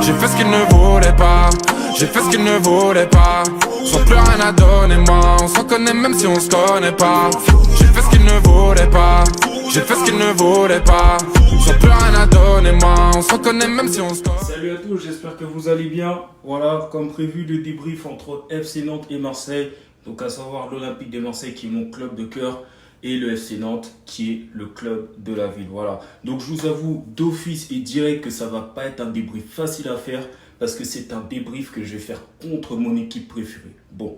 J'ai fait ce qu'il ne voulait pas, j'ai fait ce qu'il ne voulait pas. Sans plus rien à donner, moi, on s'en connaît même si on se connaît pas. J'ai fait ce qu'il ne voulait pas, j'ai fait ce qu'il ne voulait pas. Sans plus rien à donner, moi, on s'en connaît même si on se connaît. Salut à tous, j'espère que vous allez bien. Voilà, comme prévu, le débrief entre FC Nantes et Marseille. Donc à savoir l'Olympique de Marseille qui est mon club de cœur et le FC Nantes qui est le club de la ville. Voilà. Donc je vous avoue d'office et direct que ça va pas être un débrief facile à faire parce que c'est un débrief que je vais faire contre mon équipe préférée. Bon,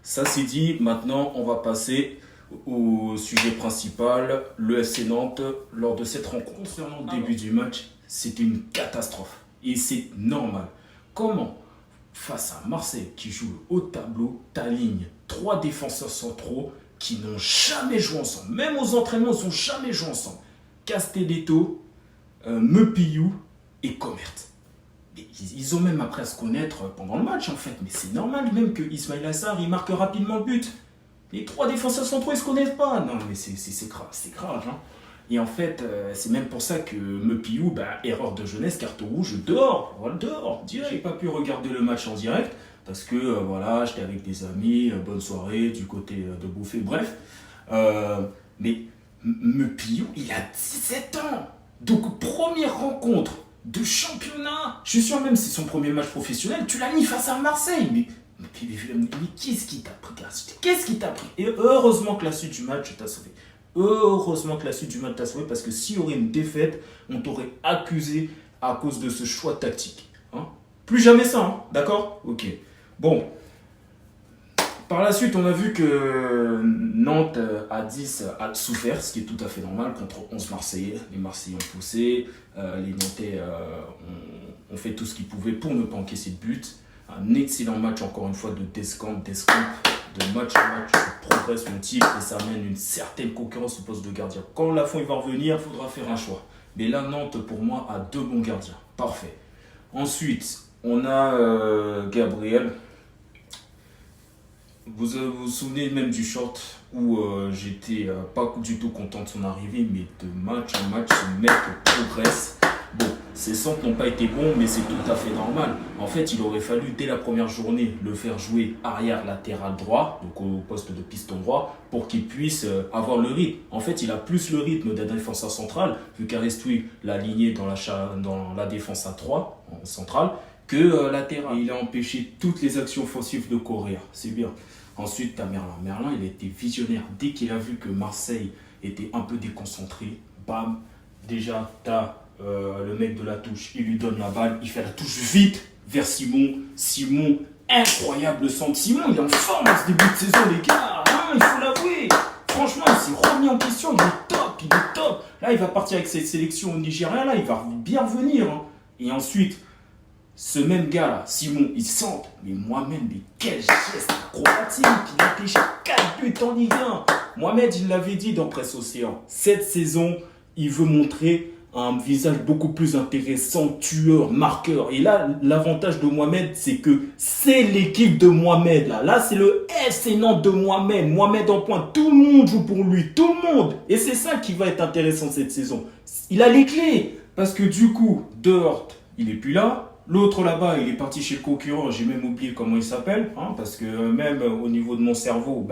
ça c'est dit. Maintenant, on va passer au sujet principal, le FC Nantes. Lors de cette rencontre, concernant le début du match, c'était une catastrophe. Et c'est normal. Comment, face à Marseille qui joue le haut de tableau, t'alignes 3 défenseurs centraux qui n'ont jamais joué ensemble. Même aux entraînements, ils n'ont jamais joué ensemble. Castelletto, Mepillou et Comert. Ils ont même appris à se connaître pendant le match en fait. Mais c'est normal même que Ismaïla Sarr il marque rapidement le but. Les 3 défenseurs centraux ils se connaissent pas. Non mais c'est grave, c'est grave. Hein. Et en fait, c'est même pour ça que Mepillou, erreur de jeunesse, carte rouge, dehors, voilà, dehors, direct. J'ai pas pu regarder le match en direct parce que voilà, j'étais avec des amis, bonne soirée du côté de Bouffé, bref. Mais Mepillou, il a 17 ans. Donc première rencontre de championnat. Je suis sûr même c'est son premier match professionnel, tu l'as mis face à Marseille. Mais qu'est-ce qui t'a pris? Qu'est-ce qui t'a pris? Et heureusement que la suite du match t'a sauvé. Heureusement que la suite du match t'a sauvé parce que s'il y aurait une défaite, on t'aurait accusé à cause de ce choix tactique. Hein? Plus jamais ça, hein? D'accord? Ok. Bon. Par la suite, on a vu que Nantes à 10 a souffert, ce qui est tout à fait normal, contre 11 Marseillais. Les Marseillais ont poussé, les Nantais ont fait tout ce qu'ils pouvaient pour ne pas encaisser de but. Un excellent match, encore une fois, de Descamps, de match à match, je progresse mon type et ça amène une certaine concurrence au poste de gardien. Quand Lafont il va revenir, il faudra faire un choix. Mais là, Nantes, pour moi, a 2 bons gardiens. Parfait. Ensuite, on a Gabriel. Vous vous souvenez même du short où j'étais pas du tout content de son arrivée, mais de match en match, ce mec progresse. Bon, ses centres n'ont pas été bons, mais c'est tout à fait normal. En fait, il aurait fallu, dès la première journée, le faire jouer arrière latéral droit, donc au poste de piston droit, pour qu'il puisse avoir le rythme. En fait, il a plus le rythme d'un défenseur central, vu qu'Arestui l'a aligné dans la défense à 3, en centrale, que latéral. Et il a empêché toutes les actions offensives de courir, c'est bien. Ensuite, tu as Merlin. Merlin, il a été visionnaire. Dès qu'il a vu que Marseille était un peu déconcentré, bam, déjà, tu as le mec de la touche, il lui donne la balle, il fait la touche vite vers Simon. Simon, incroyable centre. Simon, il est en forme à ce début de saison, les gars. Hein, il faut l'avouer. Franchement, il s'est remis en question. Il est top, il est top. Là, il va partir avec cette sélection au Nigeria. Là, il va bien revenir. Hein. Et ensuite, ce même gars là, Simon, il centre. Mais Mohamed, mais quel geste acrobatique. Il a pêché 4 buts en Ligue 1. Mohamed, il l'avait dit dans Presse Océan. Cette saison, il veut montrer un visage beaucoup plus intéressant, tueur, marqueur. Et là, l'avantage de Mohamed, c'est que c'est l'équipe de Mohamed. Là, c'est le FC Nantes de Mohamed. Mohamed en pointe. Tout le monde joue pour lui. Tout le monde. Et c'est ça qui va être intéressant cette saison. Il a les clés. Parce que du coup, Dehors, il n'est plus là. L'autre là-bas, il est parti chez le concurrent. J'ai même oublié comment il s'appelle. Hein, parce que même au niveau de mon cerveau,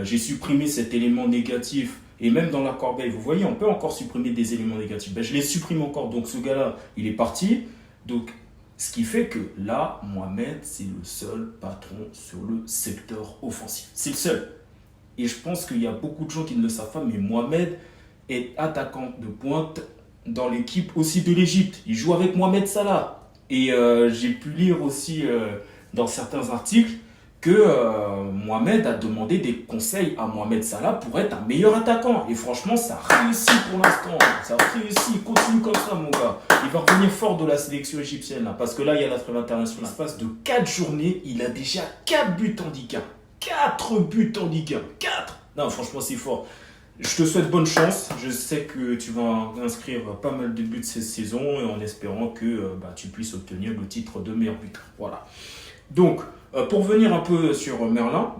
j'ai supprimé cet élément négatif. Et même dans la corbeille, vous voyez, on peut encore supprimer des éléments négatifs. Je les supprime encore. Donc ce gars-là, il est parti. Donc ce qui fait que là, Mohamed, c'est le seul patron sur le secteur offensif. C'est le seul. Et je pense qu'il y a beaucoup de gens qui ne le savent pas, mais Mohamed est attaquant de pointe dans l'équipe aussi de l'Égypte. Il joue avec Mohamed Salah. Et j'ai pu lire aussi dans certains articles que Mohamed a demandé des conseils à Mohamed Salah pour être un meilleur attaquant. Et franchement, ça réussit pour l'instant. Ça réussit. Continue comme ça, mon gars. Il va revenir fort de la sélection égyptienne. Là, parce que là, il y a la trêve internationale. L'espace de 4 journées, il a déjà 4 buts en Ligue 1. 4 buts en Ligue 1. 4. Non, franchement, c'est fort. Je te souhaite bonne chance. Je sais que tu vas inscrire pas mal de buts cette saison et en espérant que tu puisses obtenir le titre de meilleur buteur. Voilà. Donc, pour venir un peu sur Merlin,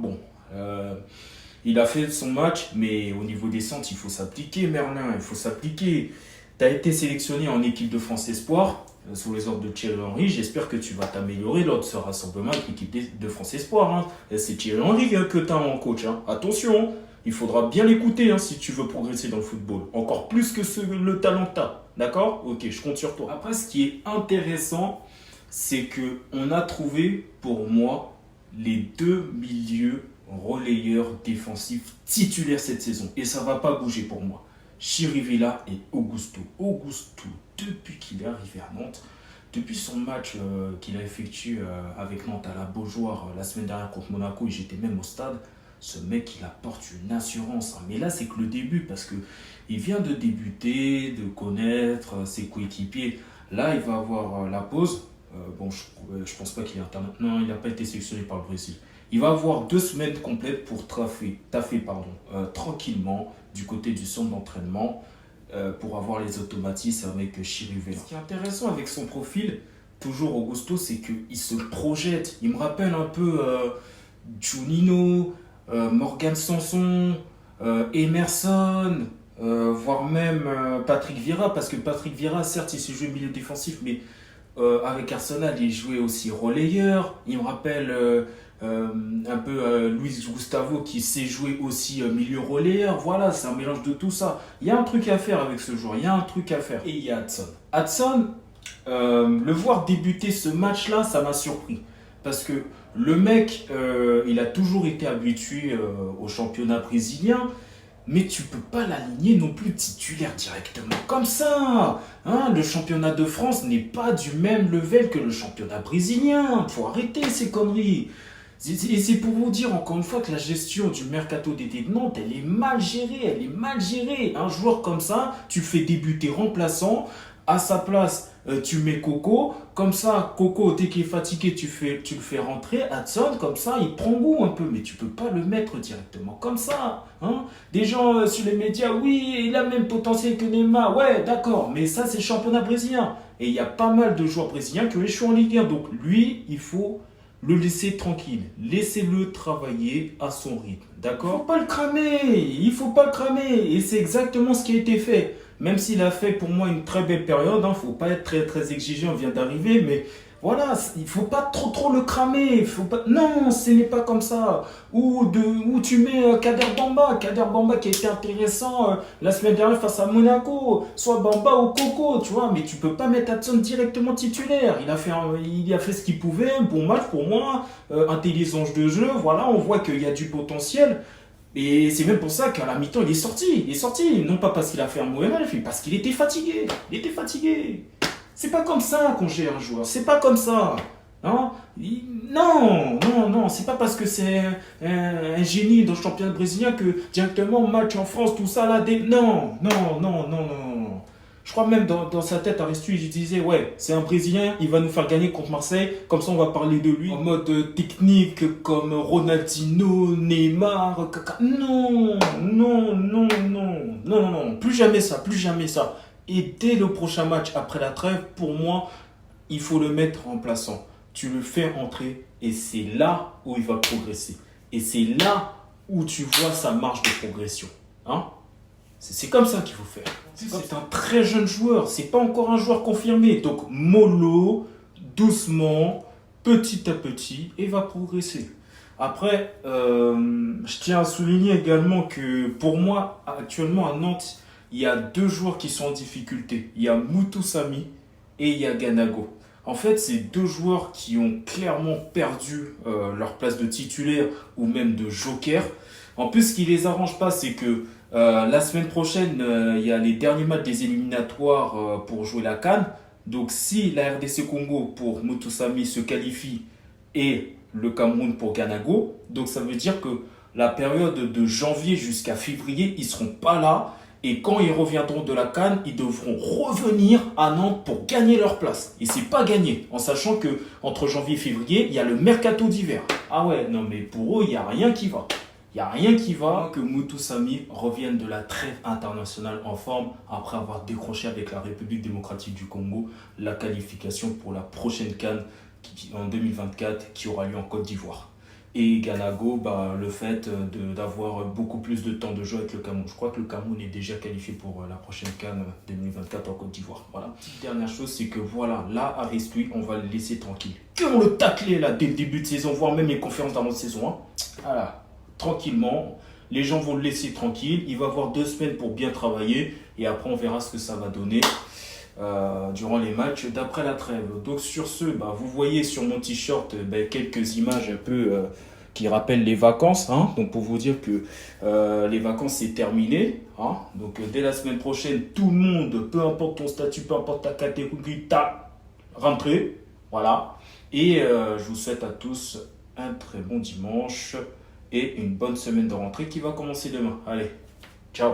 il a fait son match, mais au niveau des centres, il faut s'appliquer, Merlin, il faut s'appliquer. Tu as été sélectionné en équipe de France Espoir. sous les ordres de Thierry Henry. J'espère que tu vas t'améliorer lors de ce rassemblement avec l'équipe de France Espoir. Hein. C'est Thierry Henry que tu as en coach. Hein. Attention, il faudra bien l'écouter si tu veux progresser dans le football. Encore plus que le talent que tu as. D'accord? Ok, je compte sur toi. Après, ce qui est intéressant, c'est qu'on a trouvé, pour moi, les 2 milieux relayeurs défensifs titulaires cette saison. Et ça ne va pas bouger pour moi. Chirivella et Augusto. Augusto, depuis qu'il est arrivé à Nantes, depuis son match qu'il a effectué avec Nantes à la Beaujoire la semaine dernière contre Monaco, et j'étais même au stade, ce mec il apporte une assurance. Hein. Mais là c'est que le début, parce qu'il vient de débuter, de connaître ses coéquipiers. Là il va avoir la pause. Bon, je pense pas qu'il est international. Non, il n'a pas été sélectionné par le Brésil. Il va avoir 2 semaines complètes pour taffer tranquillement du côté du centre d'entraînement pour avoir les automatismes avec Chirivella. Ce qui est intéressant avec son profil, toujours Augusto, c'est qu'il se projette. Il me rappelle un peu Juninho, Morgan Sanson, Emerson, voire même Patrick Vieira, parce que Patrick Vieira, certes, il s'est joué milieu défensif, mais avec Arsenal, il jouait aussi relayeur. Il me rappelle un peu Luis Gustavo qui sait jouer aussi milieu relayeur. Voilà, c'est un mélange de tout ça. Il y a un truc à faire avec ce joueur, il y a un truc à faire. Et il y a Hudson. Hudson, le voir débuter ce match-là, ça m'a surpris. Parce que le mec, il a toujours été habitué au championnat brésilien. Mais tu peux pas l'aligner non plus titulaire directement comme ça. Hein, le championnat de France n'est pas du même level que le championnat brésilien. Faut arrêter ces conneries. Et c'est pour vous dire encore une fois que la gestion du mercato d'été de Nantes, elle est mal gérée. Elle est mal gérée. Un joueur comme ça, tu fais débuter remplaçant. À sa place, tu mets Coco. Comme ça, Coco, dès qu'il est fatigué, tu le fais rentrer. Hudson, comme ça, il prend goût un peu. Mais tu peux pas le mettre directement comme ça. Hein. Des gens sur les médias, oui, il a le même potentiel que Neymar. Ouais, d'accord. Mais ça, c'est le championnat brésilien. Et il y a pas mal de joueurs brésiliens qui ont échoué en Ligue 1. Donc lui, il faut le laisser tranquille. Laissez-le travailler à son rythme. D'accord? Faut pas le cramer. Il faut pas le cramer. Et c'est exactement ce qui a été fait. Même s'il a fait pour moi une très belle période, hein, faut pas être très, très exigeant, il vient d'arriver, mais voilà, il faut pas trop le cramer. Faut pas... Non, ce n'est pas comme ça. Ou tu mets Kader Bamba qui a été intéressant la semaine dernière face à Monaco, soit Bamba ou Coco, tu vois, mais tu peux pas mettre Hudson directement titulaire. Il a fait ce qu'il pouvait, un bon match pour moi, intelligence de jeu, voilà, on voit qu'il y a du potentiel. Et c'est même pour ça qu'à la mi-temps, il est sorti. Il est sorti, non pas parce qu'il a fait un mauvais match, mais parce qu'il était fatigué. Il était fatigué. C'est pas comme ça qu'on gère un joueur. C'est pas comme ça. Hein? Non, c'est pas parce que c'est un génie dans le championnat brésilien que directement match en France, tout ça là, non. Je crois même dans sa tête, Aristu, il disait, ouais, c'est un Brésilien, il va nous faire gagner contre Marseille, comme ça on va parler de lui en mode technique comme Ronaldinho, Neymar, Kaka. Non, plus jamais ça. Et dès le prochain match après la trêve, pour moi, il faut le mettre remplaçant. Tu le fais entrer et c'est là où il va progresser. Et c'est là où tu vois sa marge de progression. Hein? C'est comme ça qu'il faut faire. C'est un très jeune joueur, c'est pas encore un joueur confirmé. Donc mollo, doucement, petit à petit, et va progresser. Après, je tiens à souligner également que pour moi, actuellement à Nantes, il y a 2 joueurs qui sont en difficulté. Il y a Moutou Samy et il y a Ganago. En fait, c'est 2 joueurs qui ont clairement perdu leur place de titulaire ou même de joker. En plus, ce qui les arrange pas, c'est que la semaine prochaine, il y a les derniers matchs des éliminatoires pour jouer la CAN. Donc si la RDC Congo pour Moutou Samy se qualifie et le Cameroun pour Ganago, donc ça veut dire que la période de janvier jusqu'à février, ils ne seront pas là. Et quand ils reviendront de la CAN, ils devront revenir à Nantes pour gagner leur place. Et c'est pas gagné, en sachant que entre janvier et février, il y a le mercato d'hiver. Ah ouais, non mais pour eux, il n'y a rien qui va. Il n'y a rien qui va que Moutou Samy revienne de la trêve internationale en forme après avoir décroché avec la République démocratique du Congo la qualification pour la prochaine CAN en 2024 qui aura lieu en Côte d'Ivoire. Et Ganago, bah, le fait d'avoir beaucoup plus de temps de jeu avec le Cameroun. Je crois que le Cameroun est déjà qualifié pour la prochaine CAN 2024 en Côte d'Ivoire. Voilà. Petite dernière chose, c'est que voilà, là, Aristui, on va le laisser tranquille. Et on le taclait là dès le début de saison, voire même les conférences d'avant de saison. Hein. Voilà, tranquillement. Les gens vont le laisser tranquille. Il va avoir 2 semaines pour bien travailler. Et après, on verra ce que ça va donner durant les matchs d'après la trêve. Donc sur ce, bah, vous voyez sur mon t-shirt quelques images un peu qui rappellent les vacances. Hein. Donc pour vous dire que les vacances c'est terminé. Hein. Donc dès la semaine prochaine, tout le monde, peu importe ton statut, peu importe ta catégorie, t'as rentré. Voilà. Et je vous souhaite à tous un très bon dimanche et une bonne semaine de rentrée qui va commencer demain. Allez, ciao.